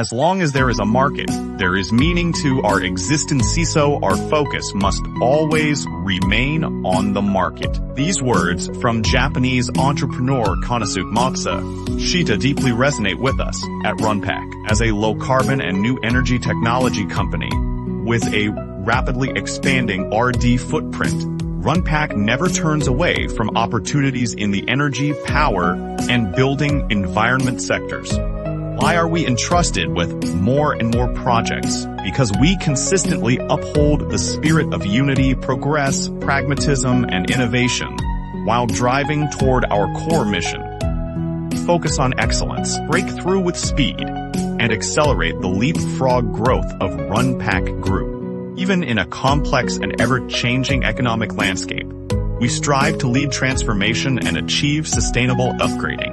As long as there is a market, there is meaning to our existence, so our focus must always remain on the market. These words from Japanese entrepreneur Konosuke Shita deeply resonate with us at Runpaq. As a low-carbon and new energy technology company with a rapidly expanding R&D footprint, Runpaq never turns away from opportunities in the energy, power, and building environment sectors. Why are we entrusted with more and more projects? Because we consistently uphold the spirit of unity, progress, pragmatism, and innovation while driving toward our core mission. Focus on excellence, break through with speed, and accelerate the leapfrog growth of Runpaq Group. Even in a complex and ever-changing economic landscape, we strive to lead transformation and achieve sustainable upgrading.